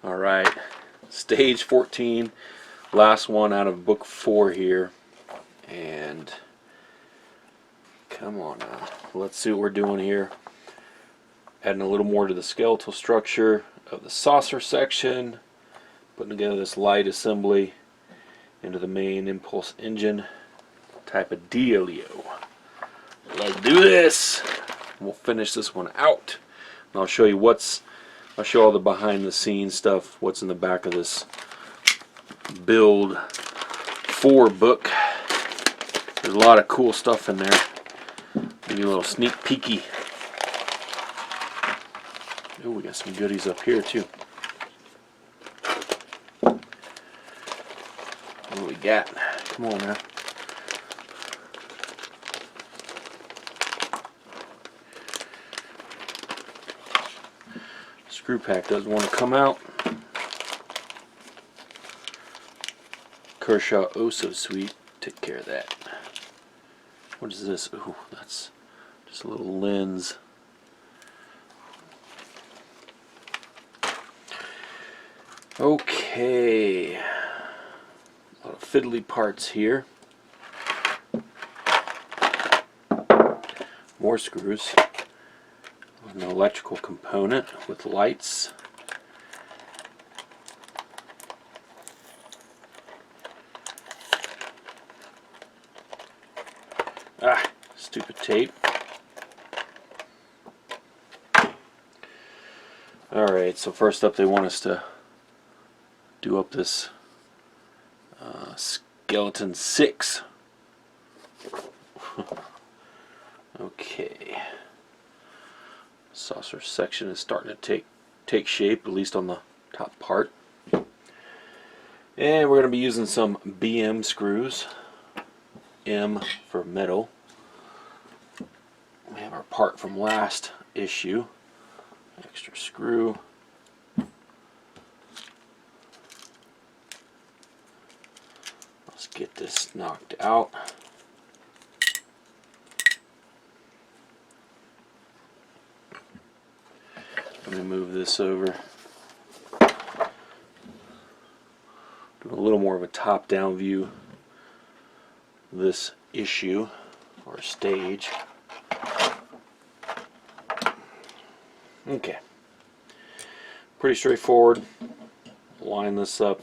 Alright, stage 14, last one out of book 4 here. And come on now, let's see what we're doing here. Adding a little more to the skeletal structure of the saucer section, putting together this light assembly into the main impulse engine type of dealio. Let's do this. We'll finish this one out. And I'll show you I'll show all the behind the scenes stuff, what's in the back of this build 4 book. There's a lot of cool stuff in there. Give you a little sneak peeky. Oh, we got some goodies up here too. What do we got? Come on now. Screw pack doesn't want to come out. Kershaw, oh so sweet. Take care of that. What is this? Oh, that's just a little lens. Okay. A lot of fiddly parts here. More screws. An electrical component with lights. Ah, stupid tape. Alright, so first up they want us to do up this skeleton 6. Okay. Saucer section is starting to take shape, at least on the top part. And we're going to be using some BM screws. M for metal. We have our part from last issue. Extra screw. Let's get this knocked out. Let me move this over. Do a little more of a top-down view of this issue or stage. Okay. Pretty straightforward. Line this up.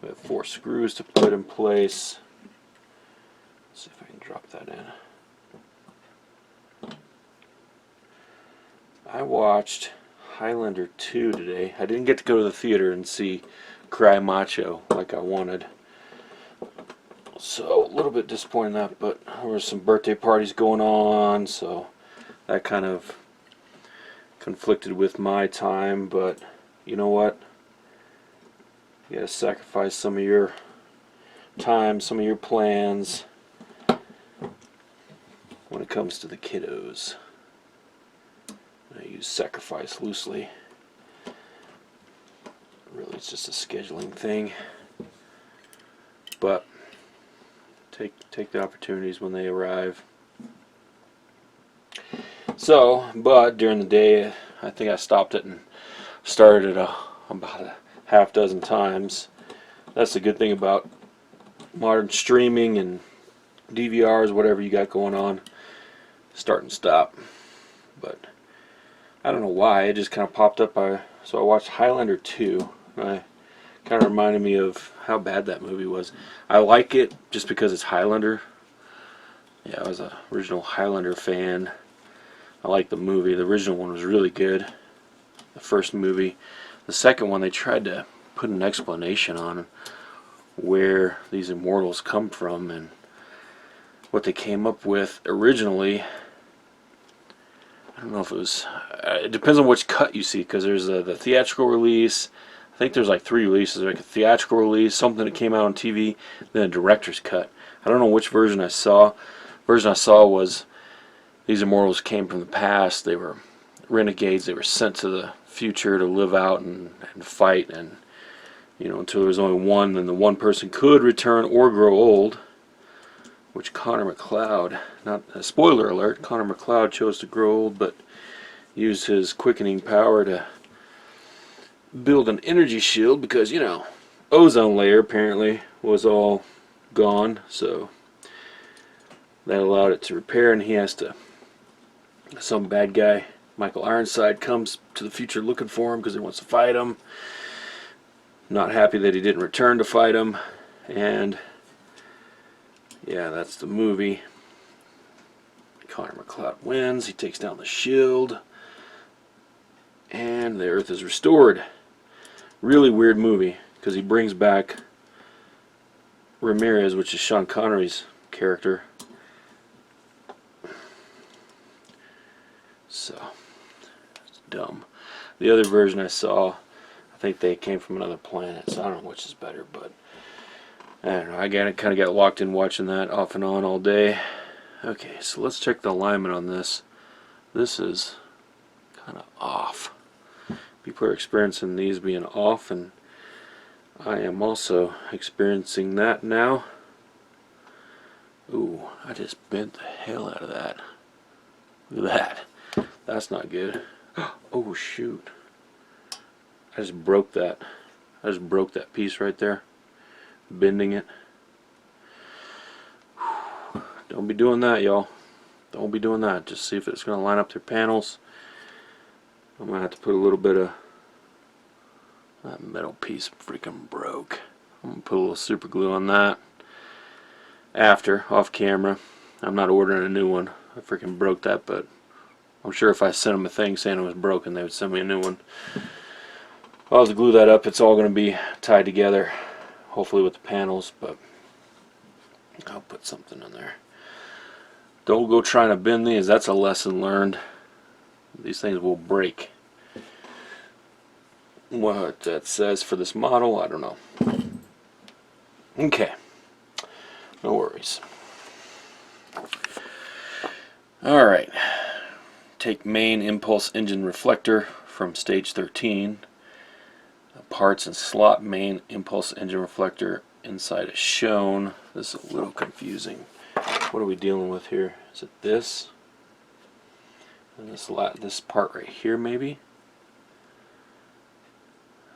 We have 4 screws to put in place. Let's see if I can drop that in. I watched Highlander 2 today. I didn't get to go to the theater and see Cry Macho like I wanted. So, a little bit disappointed in that, but there were some birthday parties going on, so that kind of conflicted with my time, but you know what? You gotta sacrifice some of your time, some of your plans when it comes to the kiddos. I use sacrifice loosely. Really, it's just a scheduling thing. But take the opportunities when they arrive. So, but during the day, I think I stopped it and started it about a half dozen times. That's the good thing about modern streaming and DVRs, whatever you got going on. Start and stop. But I don't know why, it just kind of popped up. So I watched Highlander 2, and I kind of reminded me of how bad that movie was. I like it just because it's Highlander. Yeah, I was an original Highlander fan. I like the movie. The original one was really good. The first movie. The second one, they tried to put an explanation on where these immortals come from and what they came up with originally. I don't know if it was, it depends on which cut you see, because there's the theatrical release. I think there's like 3 releases, like a theatrical release, something that came out on TV, then a director's cut. I don't know which version I saw. The version I saw was these immortals came from the past. They were renegades. They were sent to the future to live out and fight, and you know, until there was only one, then the one person could return or grow old, which Connor McLeod, not a spoiler alert, Connor McLeod chose to grow old, but used his quickening power to build an energy shield because, you know, ozone layer apparently was all gone, so that allowed it to repair, and he has to, some bad guy, Michael Ironside, comes to the future looking for him because he wants to fight him. Not happy that he didn't return to fight him, and yeah, that's the movie. Connor McLeod wins, he takes down the shield, and the Earth is restored. Really weird movie, because he brings back Ramirez, which is Sean Connery's character. So, it's dumb. The other version I saw, I think they came from another planet, so I don't know which is better, but I don't know. I kind of got locked in watching that off and on all day. Okay, so let's check the alignment on this. This is kind of off. People are experiencing these being off, and I am also experiencing that now. Ooh, I just bent the hell out of that. Look at that. That's not good. Oh shoot. I just broke that. I just broke that piece right there. Bending it. Don't be doing that, y'all. Don't be doing that. Just see if it's going to line up their panels. I'm going to have to put a little bit of that metal piece freaking broke. I'm going to put a little super glue on that after, off camera. I'm not ordering a new one. I freaking broke that, but I'm sure if I sent them a thing saying it was broken, they would send me a new one. I'll have to glue that up. It's all going to be tied together, hopefully with the panels, but I'll put something in there. Don't go trying to bend these. That's a lesson learned. These things will break. What that says for this model, I don't know. Okay. No worries. Alright. Take main impulse engine reflector from stage 13. Parts and slot main impulse engine reflector inside is shown. This is a little confusing. What are we dealing with here? Is it this? And this part right here maybe?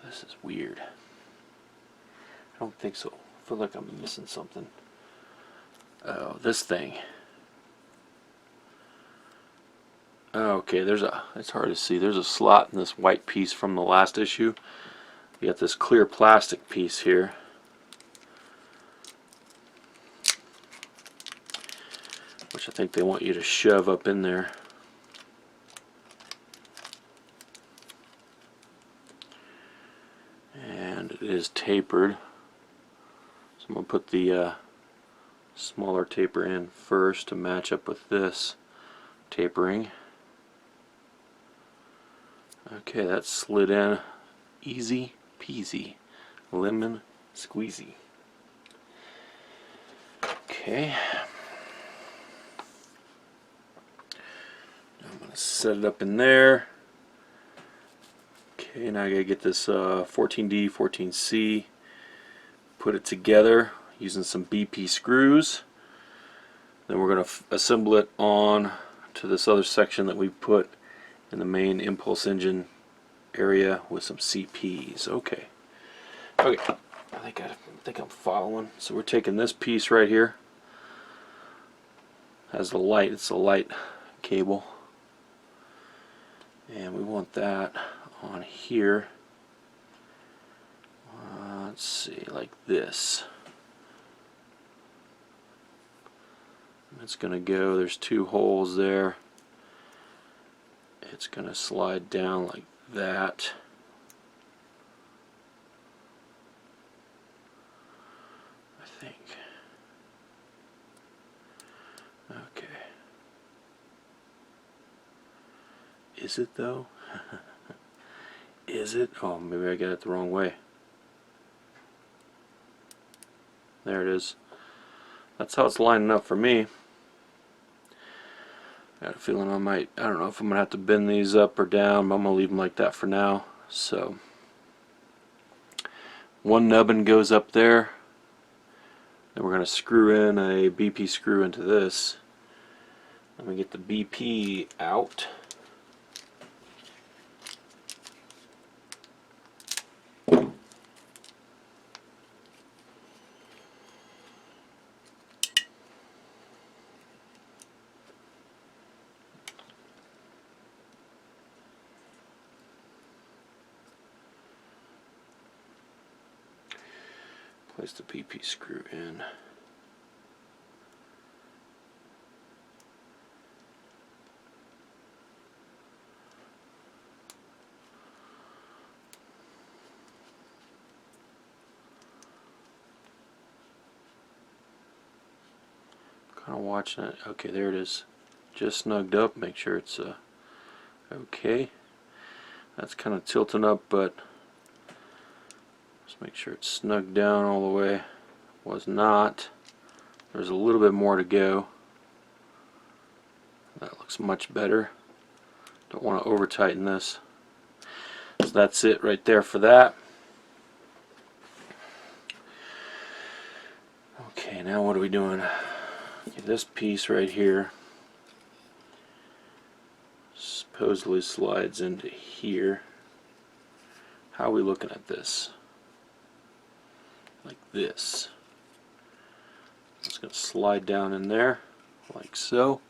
This is weird. I don't think so. I feel like I'm missing something. Oh, this thing. Okay, it's hard to see. There's a slot in this white piece from the last issue. You got this clear plastic piece here. Which I think they want you to shove up in there. And it is tapered. So I'm going to put the smaller taper in first to match up with this tapering. Okay, that's slid in easy peasy, lemon squeezy. Okay. I'm going to set it up in there. Okay, now I got to get this 14D, 14C, put it together using some BP screws. Then we're going to assemble it on to this other section that we put in the main impulse engine area with some CPs. Okay. Okay. I think I'm following. So we're taking this piece right here. Has the light. It's a light cable. And we want that on here. Let's see, like this. It's going to go, there's two holes there. It's going to slide down like that. I think. Okay. Is it though? Is it? Oh, maybe I got it the wrong way. There it is. That's how it's lining up for me. Got a feeling I don't know if I'm going to have to bend these up or down, but I'm going to leave them like that for now. So, one nubbin goes up there. Then we're going to screw in a BP screw into this. Let me get the BP out. Place the PP screw in. Kind of watching it. Okay, there it is. Just snugged up. Make sure it's okay. That's kind of tilting up, but just make sure it's snugged down all the way. Was not. There's a little bit more to go. That looks much better. Don't want to over tighten this. So that's it right there for that. Okay, now what are we doing? Okay, this piece right here supposedly slides into here. How are we looking at this? Like this. It's going to slide down in there, like so.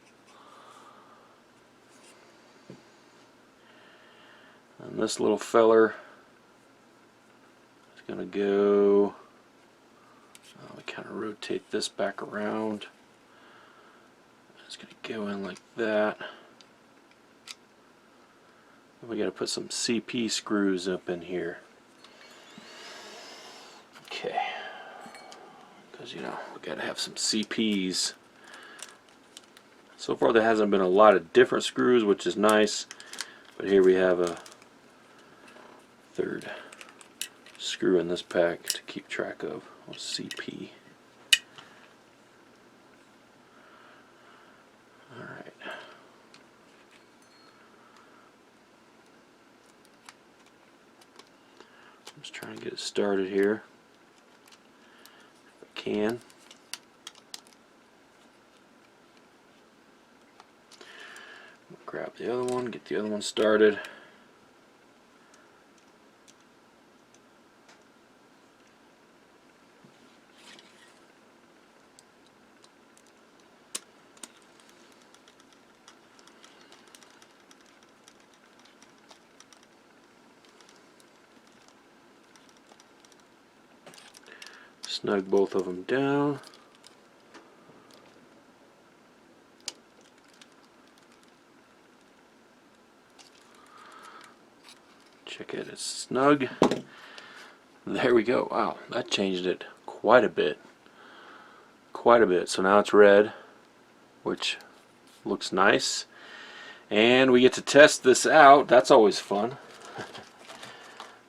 And this little feller is going to go, we kind of rotate this back around. It's going to go in like that. We got to put some CP screws up in here. Okay. Because, you know, we got to have some CPs. So far there hasn't been a lot of different screws, which is nice. But here we have a third screw in this pack to keep track of CP. Alright. I'm just trying to get it started here. If I can. Grab the other one, get the other one started. Snug both of them down. Check it, it's snug. There we go. Wow, that changed it quite a bit. Quite a bit. So now it's red, which looks nice. And we get to test this out. That's always fun.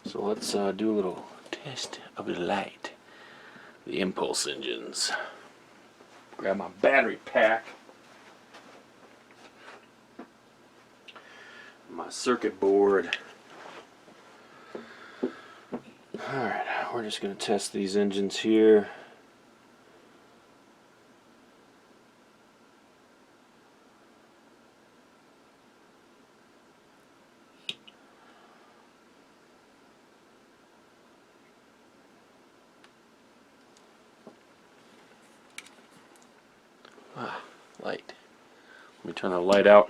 So let's do a little test of the light. The impulse engines. Grab my battery pack. My circuit board. Alright, we're just going to test these engines here. Light. Let me turn the light out.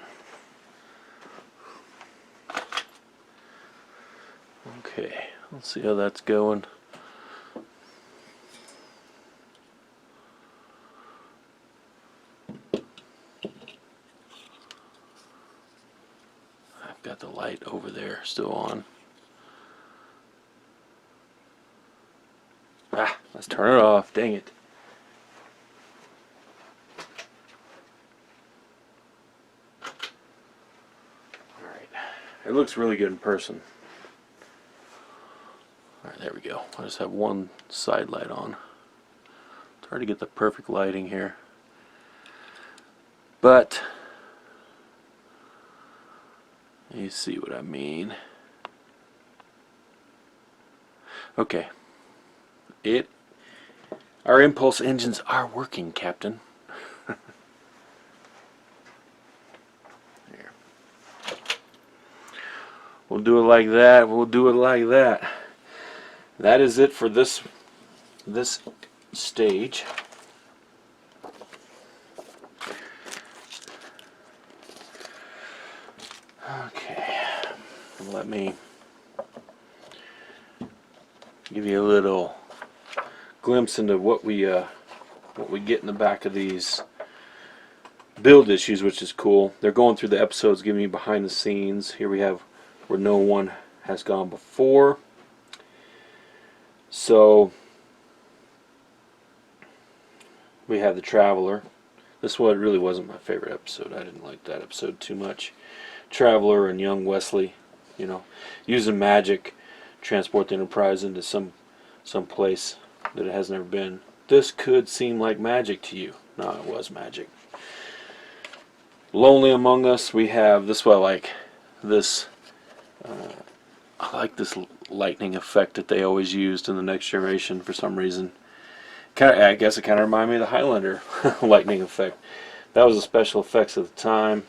Okay, let's see how that's going. I've got the light over there still on. Let's turn it off. Dang it. It looks really good in person. Alright, there we go. I just have one side light on. It's hard to get the perfect lighting here. But you see what I mean. Okay. Our impulse engines are working, Captain. We'll do it like that. We'll do it like that. That is it for this stage. Okay. Let me give you a little glimpse into what we get in the back of these build issues, which is cool. They're going through the episodes, giving me behind the scenes. Here we have where no one has gone before. So we have the Traveler. This one really wasn't my favorite episode. I didn't like that episode too much. Traveler and young Wesley, you know, using magic, transport the Enterprise into some place that it has never been. This could seem like magic to you. No, it was magic. Lonely Among Us. We have this. What I like this. I like this lightning effect that they always used in the Next Generation for some reason. I guess it kind of reminded me of the Highlander lightning effect. That was the special effects at the time.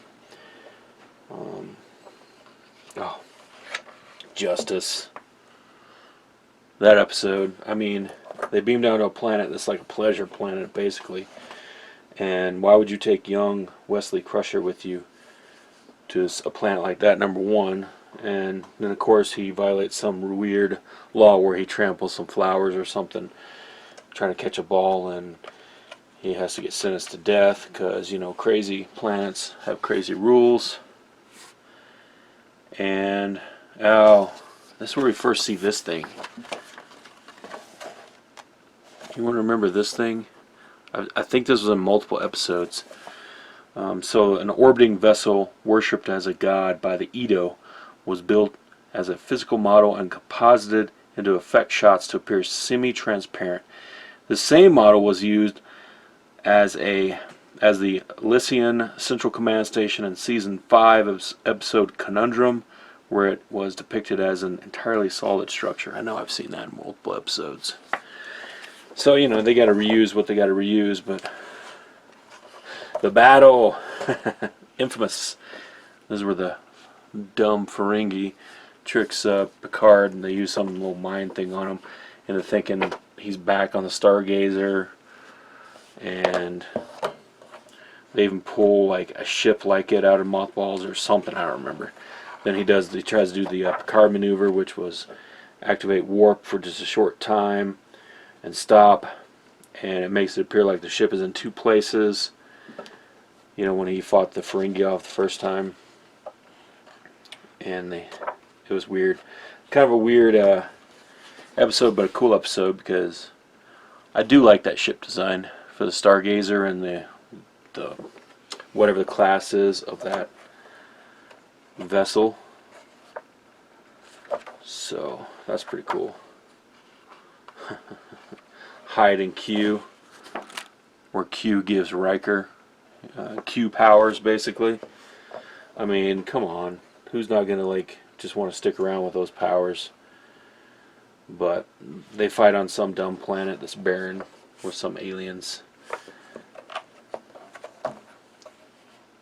Justice. That episode, I mean, they beam down to a planet that's like a pleasure planet, basically. And why would you take young Wesley Crusher with you to a planet like that, number one? And then, of course, he violates some weird law where he tramples some flowers or something, trying to catch a ball, and he has to get sentenced to death because, you know, crazy planets have crazy rules. And, oh, this is where we first see this thing. You want to remember this thing? I think this was in multiple episodes. So an orbiting vessel worshipped as a god by the Edo was built as a physical model and composited into effect shots to appear semi-transparent. The same model was used as the Elysian Central Command Station in Season 5 of episode Conundrum, where it was depicted as an entirely solid structure. I know I've seen that in multiple episodes. So, you know, they got to reuse what they got to reuse, but the battle, infamous. This is where the dumb Ferengi tricks Picard, and they use some little mind thing on him into thinking he's back on the Stargazer, and they even pull like a ship like it out of mothballs or something. I don't remember. Then he tries to do the Picard maneuver, which was activate warp for just a short time and stop, and it makes it appear like the ship is in two places. You know, when he fought the Ferengi off the first time, and it was weird, kind of a weird episode, but a cool episode because I do like that ship design for the Stargazer and the whatever the class is of that vessel. So that's pretty cool. Hyde and Q, where Q gives Riker Q powers, basically. I mean, come on, who's not gonna like just want to stick around with those powers? But they fight on some dumb planet that's barren with some aliens.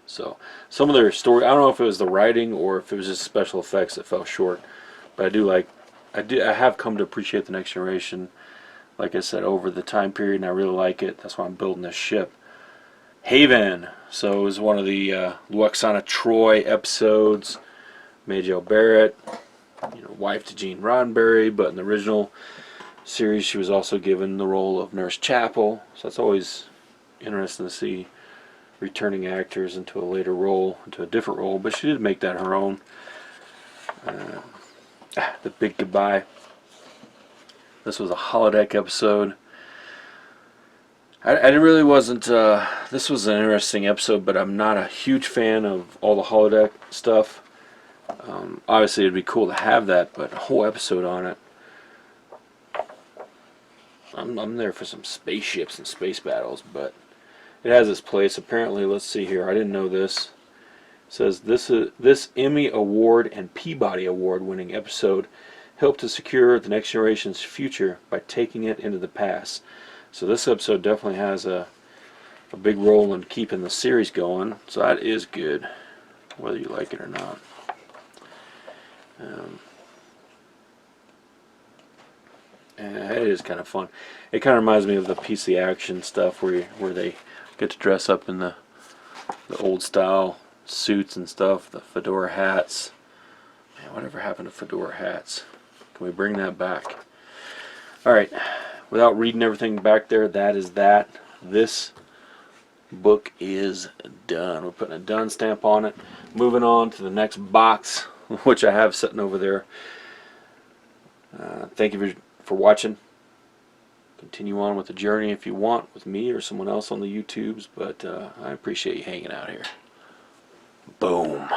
So some of their story, I don't know if it was the writing or if it was just special effects that fell short, but I have come to appreciate the Next Generation, like I said, over the time period, and I really like it. That's why I'm building this ship. Haven. So it was one of the Luoxana Troy episodes. Majel Barrett, you know, wife to Gene Roddenberry, but in the original series she was also given the role of Nurse Chapel. So it's always interesting to see returning actors into a later role, into a different role, but she did make that her own. The Big Goodbye. This was a holodeck episode. I really wasn't, this was an interesting episode, but I'm not a huge fan of all the holodeck stuff. Obviously it'd be cool to have that, but a whole episode on it. I'm there for some spaceships and space battles, but it has its place. Apparently, let's see here, I didn't know this. It says this Emmy Award and Peabody Award winning episode helped to secure the Next Generation's future by taking it into the past. So this episode definitely has a big role in keeping the series going. So that is good, whether you like it or not. And it is kind of fun. It kind of reminds me of the PC Action stuff where they get to dress up in the old style suits and stuff, the fedora hats. Man, whatever happened to fedora hats? Can we bring that back? Alright, without reading everything back there, that is that. This book is done. We're putting a done stamp on it. Moving on to the next box, which I have sitting over there. Thank you for watching. Continue on with the journey if you want with me or someone else on the YouTubes, but I appreciate you hanging out here. Boom.